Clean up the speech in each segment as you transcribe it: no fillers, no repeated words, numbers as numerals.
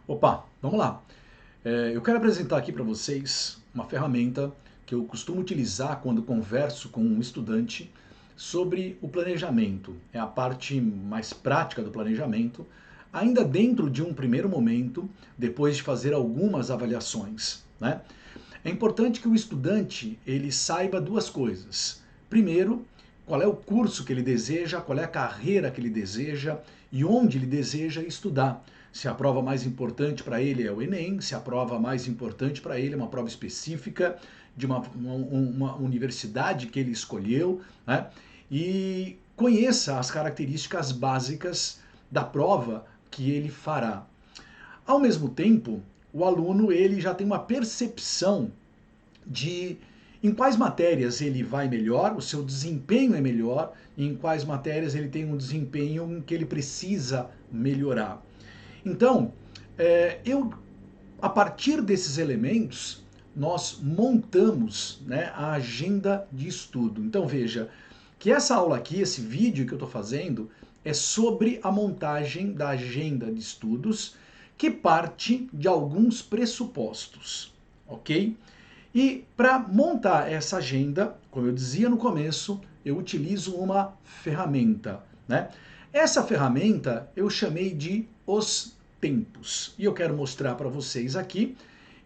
Opa, vamos lá. Eu quero apresentar aqui para vocês uma ferramenta que eu costumo utilizar quando converso com um estudante sobre o planejamento. É a parte mais prática do planejamento, ainda dentro de um primeiro momento, depois de fazer algumas avaliações, né? É importante que o estudante ele saiba duas coisas. Primeiro, qual é o curso que ele deseja, qual é a carreira que ele deseja e onde ele deseja estudar. Se a prova mais importante para ele é o Enem, se a prova mais importante para ele é uma prova específica de uma universidade que ele escolheu, né? E conheça as características básicas da prova que ele fará. Ao mesmo tempo, o aluno ele já tem uma percepção de em quais matérias ele vai melhor, o seu desempenho é melhor, e em quais matérias ele tem um desempenho em que ele precisa melhorar. Então, a partir desses elementos, nós montamos, né, a agenda de estudo. Então veja que essa aula aqui, esse vídeo que eu estou fazendo, é sobre a montagem da agenda de estudos que parte de alguns pressupostos, ok? E para montar essa agenda, como eu dizia no começo, eu utilizo uma ferramenta, né? Essa ferramenta eu chamei de os tempos. E eu quero mostrar para vocês aqui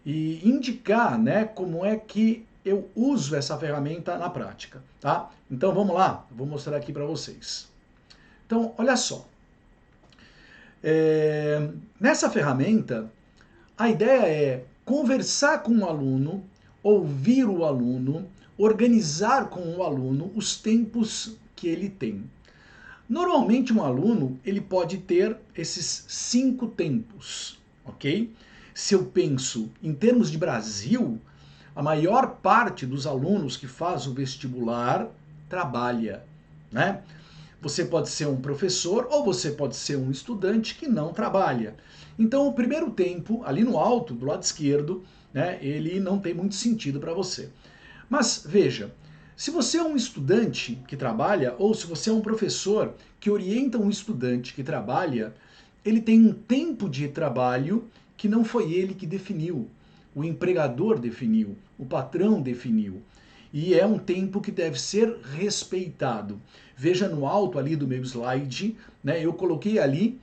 e indicar, né, como é que eu uso essa ferramenta na prática, tá? Então vamos lá, vou mostrar aqui para vocês. Então, olha só. Nessa ferramenta, a ideia é conversar com o aluno, ouvir o aluno, organizar com o aluno os tempos que ele tem. Normalmente um aluno ele pode ter esses 5 tempos, ok? Se eu penso em termos de Brasil, a maior parte dos alunos que faz o vestibular trabalha, né? Você pode ser um professor ou você pode ser um estudante que não trabalha. Então, o primeiro tempo, ali no alto, do lado esquerdo, né, ele não tem muito sentido para você. Mas veja, se você é um estudante que trabalha ou se você é um professor que orienta um estudante que trabalha, ele tem um tempo de trabalho que não foi ele que definiu. O empregador definiu, o patrão definiu. E é um tempo que deve ser respeitado. Veja no alto ali do meu slide, né, eu coloquei ali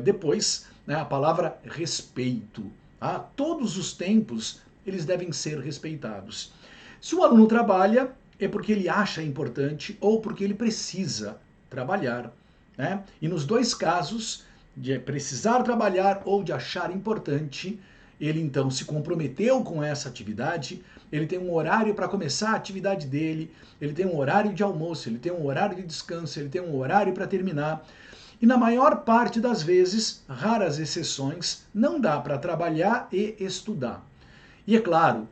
depois, né, a palavra respeito. Tá? Todos os tempos eles devem ser respeitados. Se o aluno trabalha, é porque ele acha importante ou porque ele precisa trabalhar, né? E nos dois casos, de precisar trabalhar ou de achar importante, ele então se comprometeu com essa atividade, ele tem um horário para começar a atividade dele, ele tem um horário de almoço, ele tem um horário de descanso, ele tem um horário para terminar. E na maior parte das vezes, raras exceções, não dá para trabalhar e estudar. E é claro,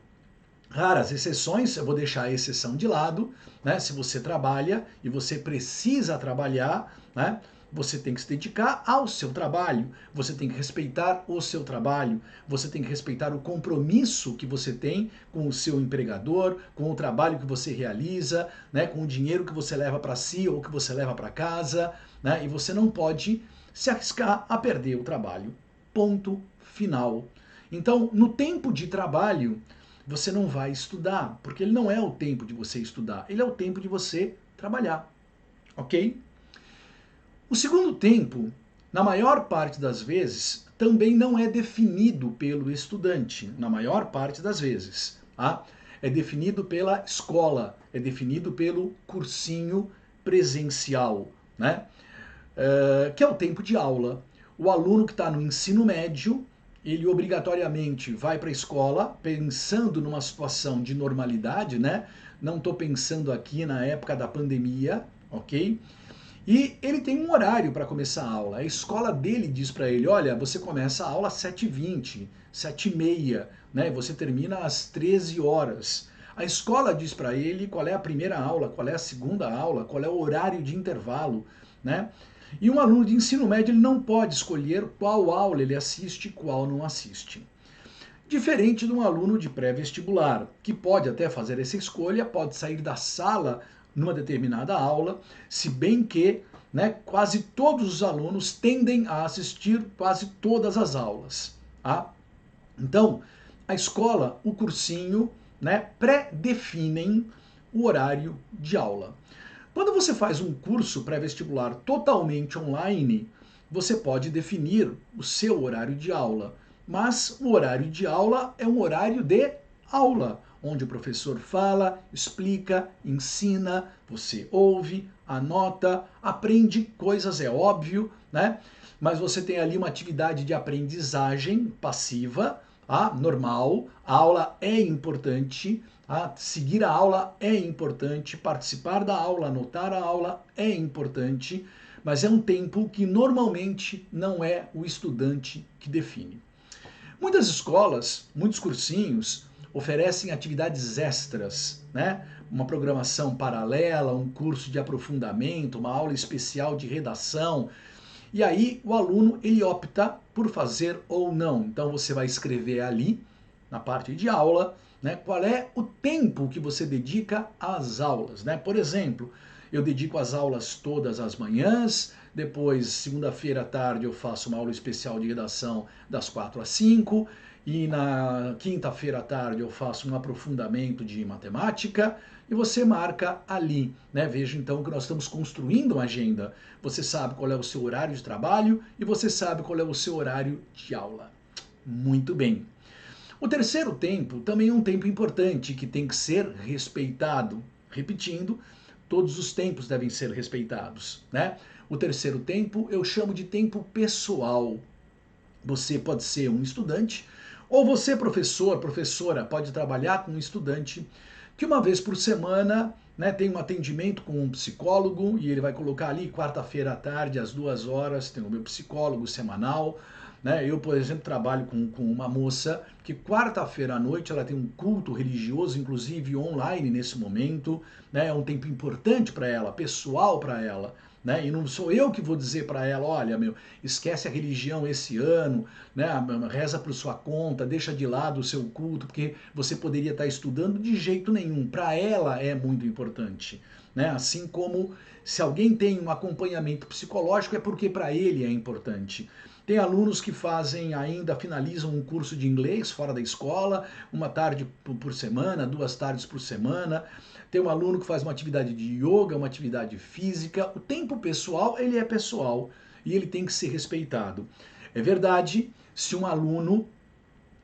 raras exceções, eu vou deixar a exceção de lado, né? Se você trabalha e você precisa trabalhar, né? Você tem que se dedicar ao seu trabalho, você tem que respeitar o seu trabalho, você tem que respeitar o compromisso que você tem com o seu empregador, com o trabalho que você realiza, né? Com o dinheiro que você leva para si ou que você leva para casa, né? E você não pode se arriscar a perder o trabalho. Ponto final. Então, no tempo de trabalho, você não vai estudar, porque ele não é o tempo de você estudar, ele é o tempo de você trabalhar, ok? O segundo tempo, na maior parte das vezes, também não é definido pelo estudante, na maior parte das vezes, tá? É definido pela escola, é definido pelo cursinho presencial, né? Que é o tempo de aula. O aluno que está no ensino médio, ele obrigatoriamente vai para a escola pensando numa situação de normalidade, né? Não estou pensando aqui na época da pandemia, ok? E ele tem um horário para começar a aula. A escola dele diz para ele, olha, você começa a aula às 7h20, 7h30, né? Você termina às 13 horas. A escola diz para ele qual é a primeira aula, qual é a segunda aula, qual é o horário de intervalo, né? E um aluno de ensino médio ele não pode escolher qual aula ele assiste e qual não assiste. Diferente de um aluno de pré-vestibular, que pode até fazer essa escolha, pode sair da sala numa determinada aula, se bem que, né, quase todos os alunos tendem a assistir quase todas as aulas. Tá? Então, a escola, o cursinho, né, pré-definem o horário de aula. Quando você faz um curso pré-vestibular totalmente online, você pode definir o seu horário de aula, mas o horário de aula é um horário de aula, onde o professor fala, explica, ensina, você ouve, anota, aprende coisas, é óbvio, né? Mas você tem ali uma atividade de aprendizagem passiva, normal, a aula é importante, seguir a aula é importante, participar da aula, anotar a aula é importante, mas é um tempo que normalmente não é o estudante que define. Muitas escolas, muitos cursinhos oferecem atividades extras, né? Uma programação paralela, um curso de aprofundamento, uma aula especial de redação. E aí o aluno ele opta por fazer ou não. Então você vai escrever ali na parte de aula, né, qual é o tempo que você dedica às aulas, né? Por exemplo, eu dedico as aulas todas as manhãs, depois segunda-feira à tarde eu faço uma aula especial de redação das 4 às 5, e na quinta-feira à tarde eu faço um aprofundamento de matemática, e você marca ali, né? Veja então que nós estamos construindo uma agenda. Você sabe qual é o seu horário de trabalho e você sabe qual é o seu horário de aula. Muito bem. O terceiro tempo também é um tempo importante que tem que ser respeitado. Repetindo, todos os tempos devem ser respeitados, né? O terceiro tempo eu chamo de tempo pessoal. Você pode ser um estudante ou você, professor, professora, pode trabalhar com um estudante que uma vez por semana, né, tem um atendimento com um psicólogo e ele vai colocar ali quarta-feira à tarde, às 2 horas, tem o meu psicólogo semanal. Né? Eu, por exemplo, trabalho com uma moça que quarta-feira à noite ela tem um culto religioso, inclusive online nesse momento. Né? É um tempo importante para ela, pessoal para ela. Né? E não sou eu que vou dizer para ela, olha, esquece a religião esse ano, né? Reza por sua conta, deixa de lado o seu culto, porque você poderia estar estudando de jeito nenhum. Para ela é muito importante. Né? Assim como se alguém tem um acompanhamento psicológico é porque para ele é importante. Tem alunos que fazem ainda, finalizam um curso de inglês fora da escola, uma tarde por semana, 2 tardes por semana. Tem um aluno que faz uma atividade de yoga, uma atividade física. O tempo pessoal, ele é pessoal e ele tem que ser respeitado. É verdade, se um aluno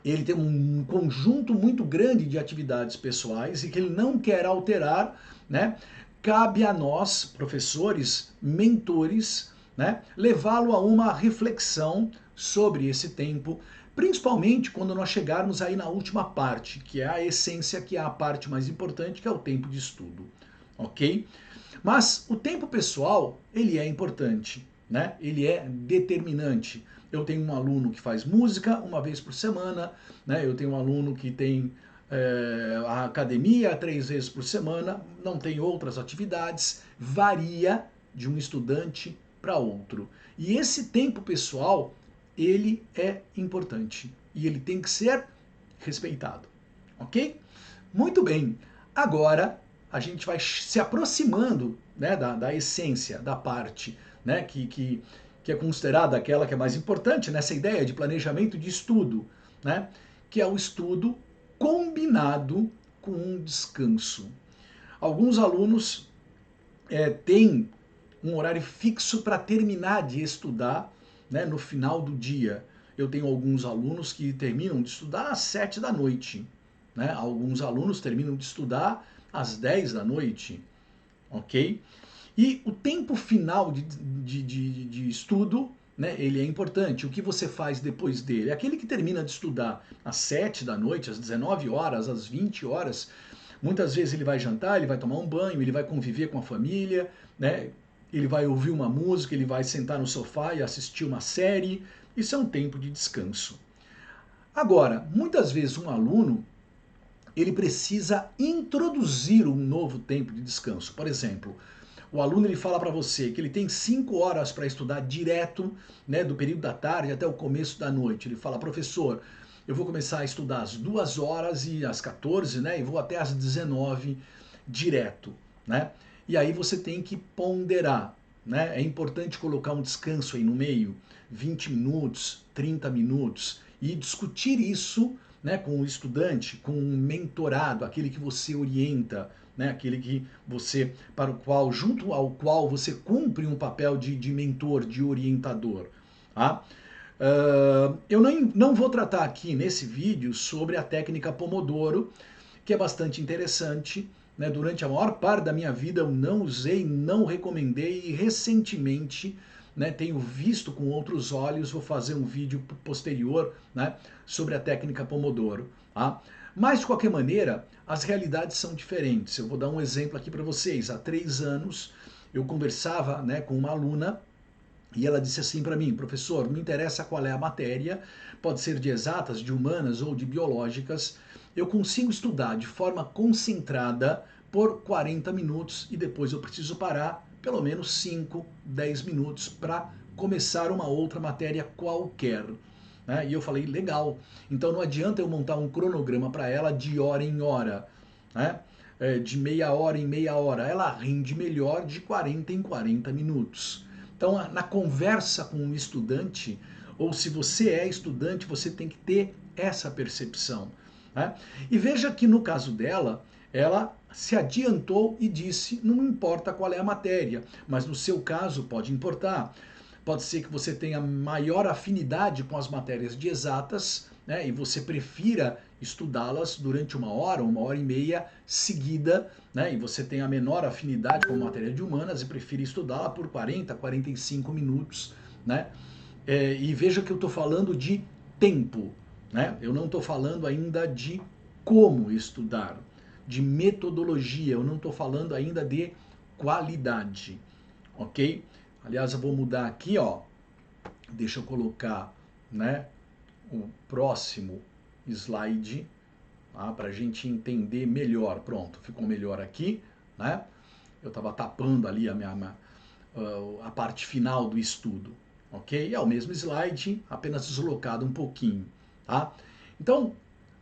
ele tem um conjunto muito grande de atividades pessoais e que ele não quer alterar, né? Cabe a nós, professores, mentores, né, levá-lo a uma reflexão sobre esse tempo, principalmente quando nós chegarmos aí na última parte, que é a essência, que é a parte mais importante, que é o tempo de estudo, ok? Mas o tempo pessoal, ele é importante, né? Ele é determinante. Eu tenho um aluno que faz música uma vez por semana, né? Eu tenho um aluno que tem a academia 3 vezes por semana, não tem outras atividades, varia de um estudante para outro. E esse tempo pessoal, ele é importante e ele tem que ser respeitado, ok? Muito bem, agora a gente vai se aproximando, né, da essência, da parte, né, que é considerada aquela que é mais importante nessa ideia de planejamento de estudo, né, que é o estudo combinado com um descanso. Alguns alunos têm um horário fixo para terminar de estudar, né, no final do dia. Eu tenho alguns alunos que terminam de estudar às 7 da noite. Né? Alguns alunos terminam de estudar às 10 da noite. Ok? E o tempo final de estudo, né, ele é importante. O que você faz depois dele? Aquele que termina de estudar às 7 da noite, às 19 horas, às 20 horas, muitas vezes ele vai jantar, ele vai tomar um banho, ele vai conviver com a família, né? Ele vai ouvir uma música, ele vai sentar no sofá e assistir uma série. Isso é um tempo de descanso. Agora, muitas vezes um aluno ele precisa introduzir um novo tempo de descanso. Por exemplo, o aluno ele fala para você que ele tem 5 horas para estudar direto, né, do período da tarde até o começo da noite. Ele fala, professor, eu vou começar a estudar às 2 horas e às 14, né, e vou até às 19 direto, né? E aí você tem que ponderar. né? É importante colocar um descanso aí no meio, 20 minutos, 30 minutos, e discutir isso, né, com o estudante, com o mentorado, aquele que você orienta, né, aquele que você, para o qual, junto ao qual você cumpre um papel de mentor, de orientador. Tá? Eu não vou tratar aqui nesse vídeo sobre a técnica Pomodoro, que é bastante interessante. Né? Durante a maior parte da minha vida eu não usei, não recomendei e recentemente, né, tenho visto com outros olhos, vou fazer um vídeo posterior, né, sobre a técnica Pomodoro. Tá? Mas, de qualquer maneira, as realidades são diferentes. Eu vou dar um exemplo aqui para vocês. Há 3 anos eu conversava, né, com uma aluna e ela disse assim para mim: professor, não interessa qual é a matéria, pode ser de exatas, de humanas ou de biológicas, eu consigo estudar de forma concentrada por 40 minutos e depois eu preciso parar pelo menos 5, 10 minutos para começar uma outra matéria qualquer. Né? E eu falei, legal, então não adianta eu montar um cronograma para ela de hora em hora, né? De meia hora em meia hora, ela rende melhor de 40 em 40 minutos. Então, na conversa com um estudante, ou se você é estudante, você tem que ter essa percepção. Né? E veja que no caso dela, ela se adiantou e disse, não importa qual é a matéria, mas no seu caso pode importar. Pode ser que você tenha maior afinidade com as matérias de exatas, né, e você prefira estudá-las durante uma hora e meia seguida, né, e você tem a menor afinidade com a matéria de humanas e prefere estudá-la por 40, 45 minutos. Né? E veja que eu estou falando de tempo, né? Eu não estou falando ainda de como estudar, de metodologia, eu não estou falando ainda de qualidade, ok? Aliás, eu vou mudar aqui, ó. Deixa eu colocar, né, o próximo slide, tá, para a gente entender melhor. Pronto, ficou melhor aqui, né? Eu estava tapando ali a parte final do estudo, ok? É o mesmo slide, apenas deslocado um pouquinho, tá? Então,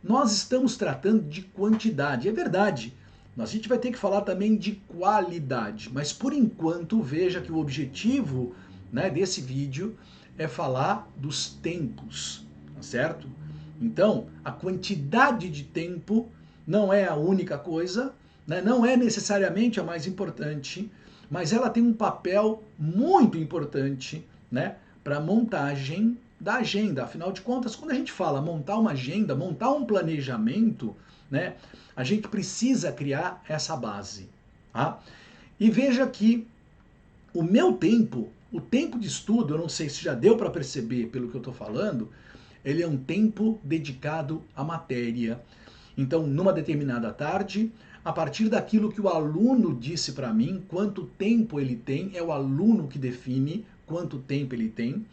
nós estamos tratando de quantidade, é verdade. A gente vai ter que falar também de qualidade, mas por enquanto veja que o objetivo, né, desse vídeo é falar dos tempos, tá certo? Então, a quantidade de tempo não é a única coisa, né, não é necessariamente a mais importante, mas ela tem um papel muito importante, né, para a montagem da agenda. Afinal de contas, quando a gente fala montar uma agenda, montar um planejamento, né, a gente precisa criar essa base. Tá? E veja que o meu tempo, o tempo de estudo, eu não sei se já deu para perceber pelo que eu estou falando, ele é um tempo dedicado à matéria. Então, numa determinada tarde, a partir daquilo que o aluno disse para mim, quanto tempo ele tem, é o aluno que define quanto tempo ele tem.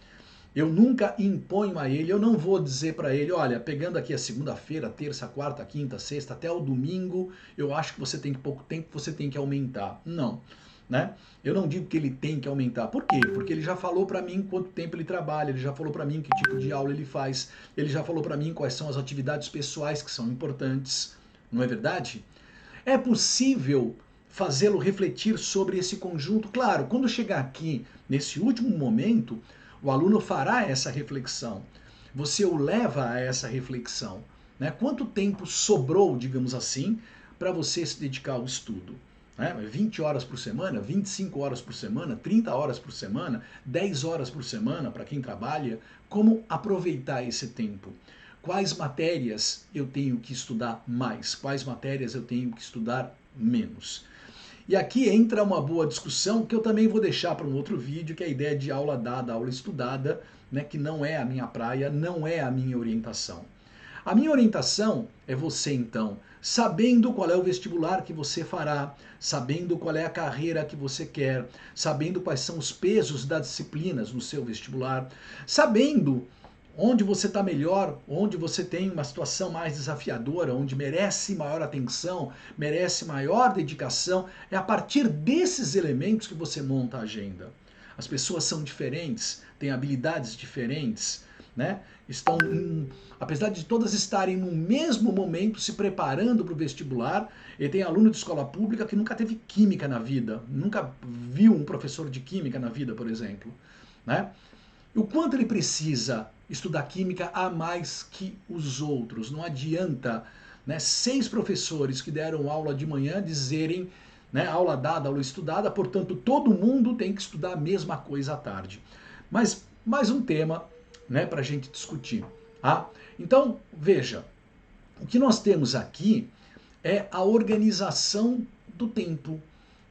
Eu nunca imponho a ele, eu não vou dizer para ele, olha, pegando aqui a segunda-feira, terça, quarta, quinta, sexta, até o domingo, eu acho que você tem pouco tempo, você tem que aumentar. Não, né? Eu não digo que ele tem que aumentar. Por quê? Porque ele já falou para mim quanto tempo ele trabalha, ele já falou para mim que tipo de aula ele faz, ele já falou para mim quais são as atividades pessoais que são importantes. Não é verdade? É possível fazê-lo refletir sobre esse conjunto? Claro, quando chegar aqui, nesse último momento, o aluno fará essa reflexão. Você o leva a essa reflexão. Né? Quanto tempo sobrou, digamos assim, para você se dedicar ao estudo? 20 horas por semana, 25 horas por semana, 30 horas por semana, 10 horas por semana para quem trabalha? Como aproveitar esse tempo? Quais matérias eu tenho que estudar mais? Quais matérias eu tenho que estudar menos? E aqui entra uma boa discussão que eu também vou deixar para um outro vídeo, que é a ideia de aula dada, aula estudada, né, que não é a minha praia, não é a minha orientação. A minha orientação é você, então, sabendo qual é o vestibular que você fará, sabendo qual é a carreira que você quer, sabendo quais são os pesos das disciplinas no seu vestibular, sabendo onde você está melhor, onde você tem uma situação mais desafiadora, onde merece maior atenção, merece maior dedicação, é a partir desses elementos que você monta a agenda. As pessoas são diferentes, têm habilidades diferentes, né? Estão, apesar de todas estarem no mesmo momento se preparando para o vestibular, e tem aluno de escola pública que nunca teve química na vida, nunca viu um professor de química na vida, por exemplo, né? O quanto ele precisa estudar química a mais que os outros. Não adianta, né, 6 professores que deram aula de manhã dizerem, né, aula dada, aula estudada, portanto todo mundo tem que estudar a mesma coisa à tarde. Mas mais um tema, né, para a gente discutir. Tá? Então, veja, o que nós temos aqui é a organização do tempo.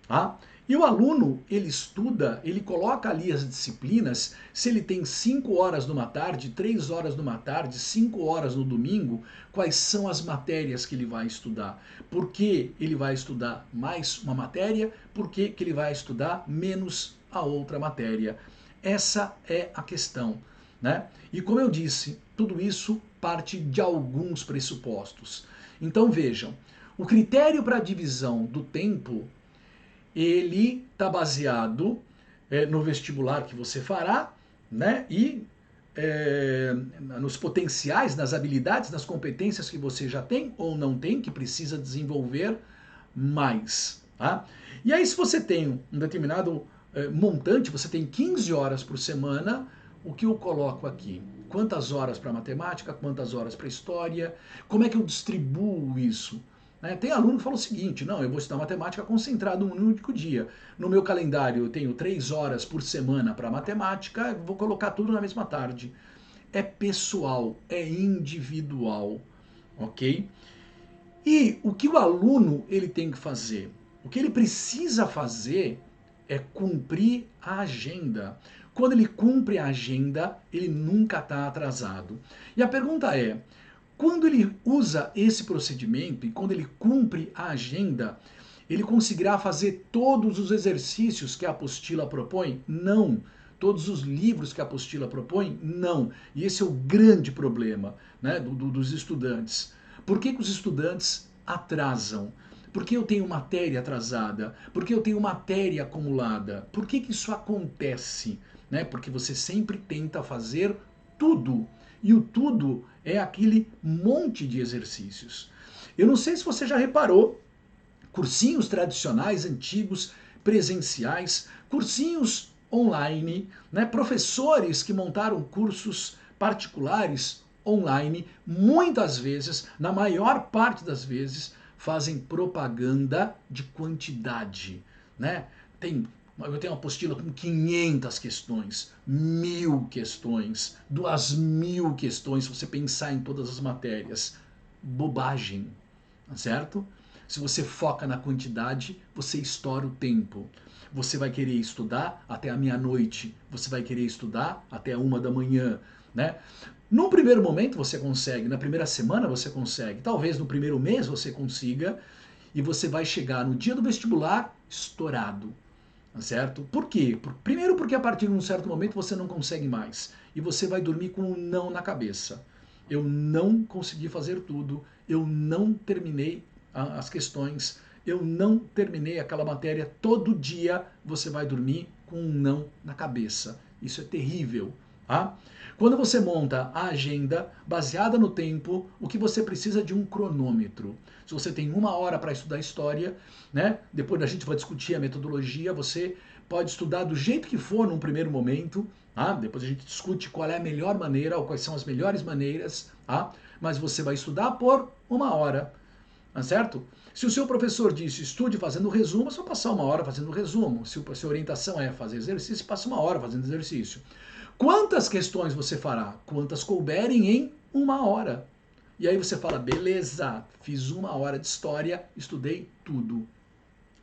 Tá? E o aluno, ele estuda, ele coloca ali as disciplinas, se ele tem 5 horas numa tarde, 3 horas numa tarde, 5 horas no domingo, quais são as matérias que ele vai estudar. Por que ele vai estudar mais uma matéria, por que ele vai estudar menos a outra matéria. Essa é a questão, né? E como eu disse, tudo isso parte de alguns pressupostos. Então vejam, o critério para a divisão do tempo ele está baseado no vestibular que você fará, né? E nos potenciais, nas habilidades, nas competências que você já tem ou não tem, que precisa desenvolver mais. Tá? E aí, se você tem um determinado montante, você tem 15 horas por semana, o que eu coloco aqui? Quantas horas para matemática, quantas horas para história, como é que eu distribuo isso? Tem aluno que fala o seguinte, não, eu vou estudar matemática concentrado num único dia. No meu calendário eu tenho 3 horas por semana para matemática, vou colocar tudo na mesma tarde. É pessoal, é individual, ok? E o que o aluno ele tem que fazer? O que ele precisa fazer é cumprir a agenda. Quando ele cumpre a agenda, ele nunca está atrasado. E a pergunta é, quando ele usa esse procedimento e quando ele cumpre a agenda, ele conseguirá fazer todos os exercícios que a apostila propõe? Não. Todos os livros que a apostila propõe? Não. E esse é o grande problema, né, dos estudantes. Por que os estudantes atrasam? Por que eu tenho matéria atrasada? Por que eu tenho matéria acumulada? Por que isso acontece? Né? Porque você sempre tenta fazer tudo. E o tudo é aquele monte de exercícios. Eu não sei se você já reparou, cursinhos tradicionais, antigos, presenciais, cursinhos online, né? Professores que montaram cursos particulares online, muitas vezes, na maior parte das vezes, fazem propaganda de quantidade, né? Eu tenho uma apostila com 500 questões, 1000 questões, 2000 questões, se você pensar em todas as matérias. Bobagem, certo? Se você foca na quantidade, você estoura o tempo. Você vai querer estudar até a meia-noite, você vai querer estudar até a 1 da manhã, né? No primeiro momento você consegue, na primeira semana você consegue, talvez no primeiro mês você consiga, e você vai chegar no dia do vestibular estourado. Certo? Por quê? Primeiro porque a partir de um certo momento você não consegue mais e você vai dormir com um não na cabeça. Eu não consegui fazer tudo, eu não terminei as questões, eu não terminei aquela matéria. Todo dia você vai dormir com um não na cabeça. Isso é terrível. Tá? Quando você monta a agenda baseada no tempo, o que você precisa de um cronômetro. Se você tem 1 hora para estudar história, né? Depois a gente vai discutir a metodologia, você pode estudar do jeito que for num primeiro momento, tá? Depois a gente discute qual é a melhor maneira ou quais são as melhores maneiras, tá? Mas você vai estudar por 1 hora, tá certo? Se o seu professor disse estude fazendo resumo, é só passar 1 hora fazendo resumo. Se a orientação é fazer exercício, passa 1 hora fazendo exercício. Quantas questões você fará? Quantas couberem em 1 hora. E aí você fala, beleza, fiz 1 hora de história, estudei tudo.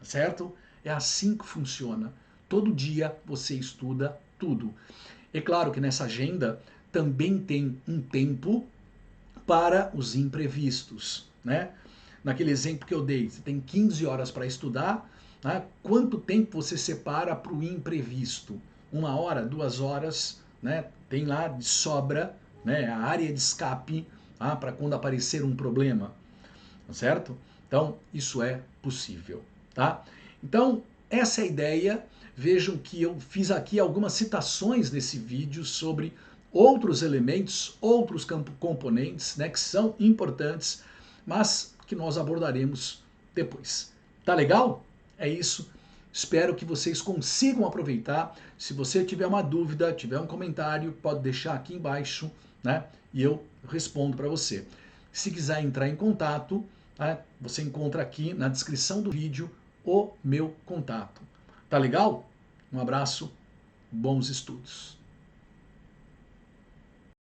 Certo? É assim que funciona. Todo dia você estuda tudo. É claro que nessa agenda também tem um tempo para os imprevistos, né? Naquele exemplo que eu dei, você tem 15 horas para estudar, né? Quanto tempo você separa para o imprevisto? 1 hora, 2 horas, né? Tem lá de sobra, né? A área de escape, tá? Para quando aparecer um problema, certo? Então, isso é possível, tá? Então, essa é a ideia. Vejam que eu fiz aqui algumas citações nesse vídeo sobre outros elementos, outros componentes, né, que são importantes, mas que nós abordaremos depois. Tá legal? É isso. Espero que vocês consigam aproveitar. Se você tiver uma dúvida, tiver um comentário, pode deixar aqui embaixo, né? E eu respondo para você. Se quiser entrar em contato, né, você encontra aqui na descrição do vídeo o meu contato. Tá legal? Um abraço, bons estudos.